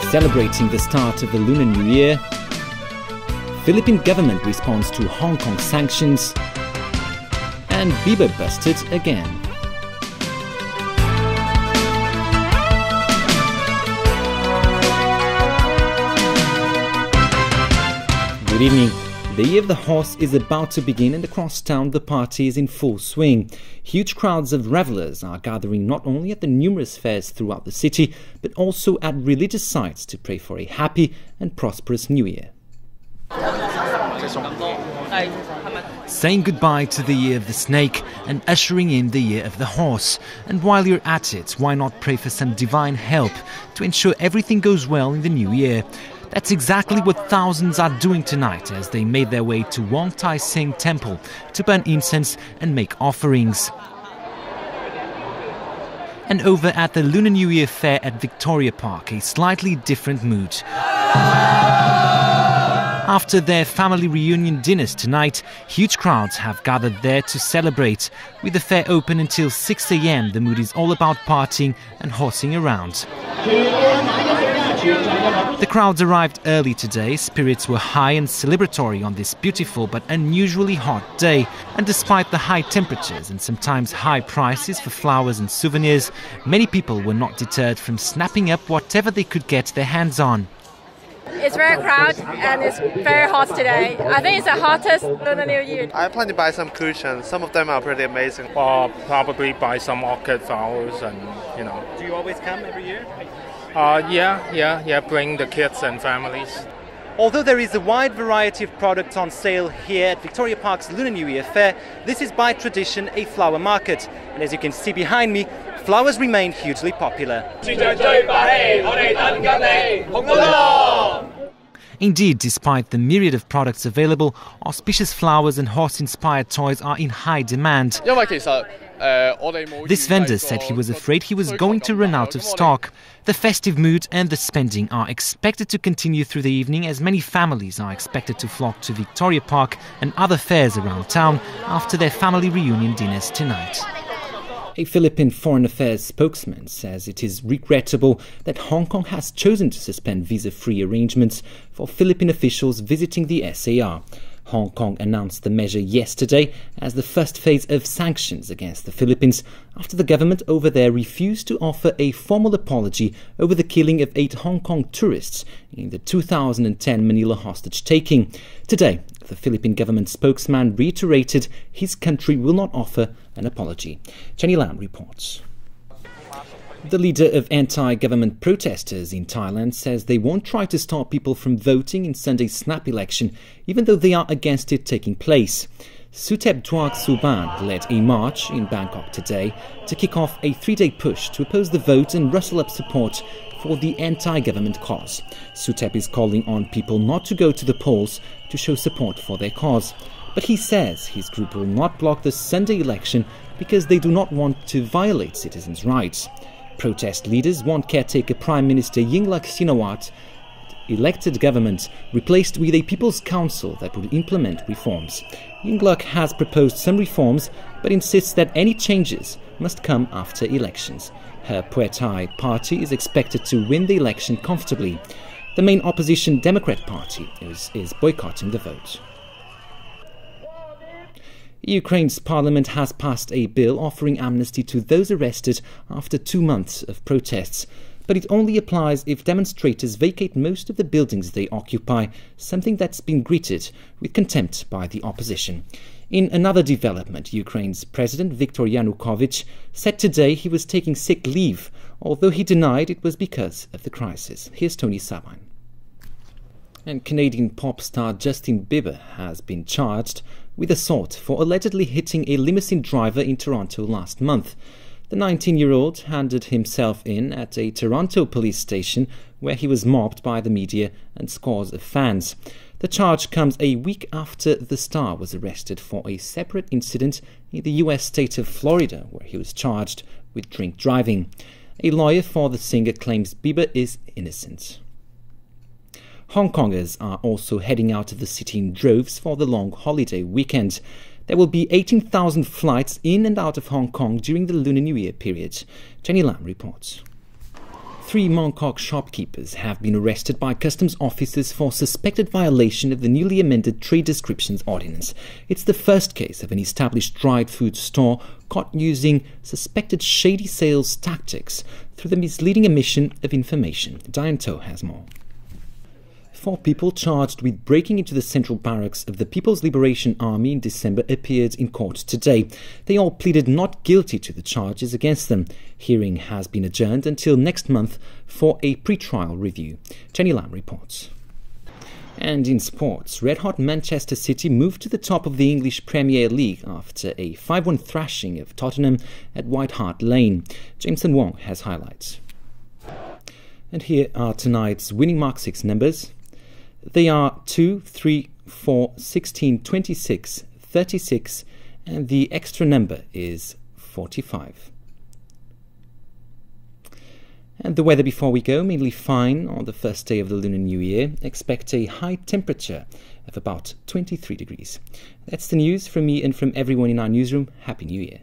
Celebrating the start of the Lunar New Year, Philippine government responds to Hong Kong sanctions, and Bieber busted again. Good evening. The Year of the Horse is about to begin, and across town the party is in full swing. Huge crowds of revellers are gathering not only at the numerous fairs throughout the city, but also at religious sites to pray for a happy and prosperous New Year. Saying goodbye to the Year of the Snake and ushering in the Year of the Horse. And while you're at it, why not pray for some divine help to ensure everything goes well in the new year? That's exactly what thousands are doing tonight as they made their way to Wong Tai Sing Temple to burn incense and make offerings. And over at the Lunar New Year fair at Victoria Park, a slightly different mood. After their family reunion dinners tonight, huge crowds have gathered there to celebrate. With the fair open until 6 a.m, the mood is all about partying and horsing around. The crowds arrived early today. Spirits were high and celebratory on this beautiful but unusually hot day. And despite the high temperatures and sometimes high prices for flowers and souvenirs, many people were not deterred from snapping up whatever they could get their hands on. It's very crowded and it's very hot today. I think it's the hottest Lunar New Year. I plan to buy some cushions. Some of them are pretty amazing. Probably buy some orchid flowers and, Do you always come every year? Yeah, bring the kids and families. Although there is a wide variety of products on sale here at Victoria Park's Lunar New Year fair, this is by tradition a flower market. And as you can see behind me, flowers remain hugely popular. Indeed, despite the myriad of products available, auspicious flowers and horse-inspired toys are in high demand. This vendor said he was afraid he was going to run out of stock. The festive mood and the spending are expected to continue through the evening, as many families are expected to flock to Victoria Park and other fairs around town after their family reunion dinners tonight. A Philippine Foreign Affairs spokesman says it is regrettable that Hong Kong has chosen to suspend visa-free arrangements for Philippine officials visiting the SAR. Hong Kong announced the measure yesterday as the first phase of sanctions against the Philippines after the government over there refused to offer a formal apology over the killing of 8 Hong Kong tourists in the 2010 Manila hostage-taking. Today, the Philippine government spokesman reiterated his country will not offer an apology. Chenny Lam reports. The leader of anti-government protesters in Thailand says they won't try to stop people from voting in Sunday's snap election, even though they are against it taking place. Suthep Thaugh Suban led a march in Bangkok today to kick off a 3-day push to oppose the vote and rustle up support for the anti-government cause. Suthep is calling on people not to go to the polls to show support for their cause. But he says his group will not block the Sunday election because they do not want to violate citizens' rights. Protest leaders want caretaker Prime Minister Yingluck Shinawatra elected government replaced with a People's Council that would implement reforms. Yingluck has proposed some reforms but insists that any changes must come after elections. Her Pheu Thai party is expected to win the election comfortably. The main opposition Democrat Party is boycotting the vote. Ukraine's parliament has passed a bill offering amnesty to those arrested after 2 months of protests. But it only applies if demonstrators vacate most of the buildings they occupy, something that's been greeted with contempt by the opposition. In another development, Ukraine's President Viktor Yanukovych said today he was taking sick leave, although he denied it was because of the crisis. Here's Tony Sabine. And Canadian pop star Justin Bieber has been charged with assault for allegedly hitting a limousine driver in Toronto last month. The 19-year-old handed himself in at a Toronto police station where he was mobbed by the media and scores of fans. The charge comes a week after the star was arrested for a separate incident in the US state of Florida where he was charged with drink driving. A lawyer for the singer claims Bieber is innocent. Hong Kongers are also heading out of the city in droves for the long holiday weekend. There will be 18,000 flights in and out of Hong Kong during the Lunar New Year period. Jenny Lam reports. 3 Mongkok shopkeepers have been arrested by customs officers for suspected violation of the newly amended Trade Descriptions Ordinance. It's the first case of an established dried food store caught using suspected shady sales tactics through the misleading omission of information. Diane To has more. 4 people charged with breaking into the central barracks of the People's Liberation Army in December appeared in court today. They all pleaded not guilty to the charges against them. Hearing has been adjourned until next month for a pre-trial review. Jenny Lam reports. And in sports, red-hot Manchester City moved to the top of the English Premier League after a 5-1 thrashing of Tottenham at White Hart Lane. Jameson Wong has highlights. And here are tonight's winning Mark 6 numbers. They are 2, 3, 4, 16, 26, 36, and the extra number is 45. And the weather before we go, mainly fine on the first day of the Lunar New Year. Expect a high temperature of about 23 degrees. That's the news from me and from everyone in our newsroom. Happy New Year.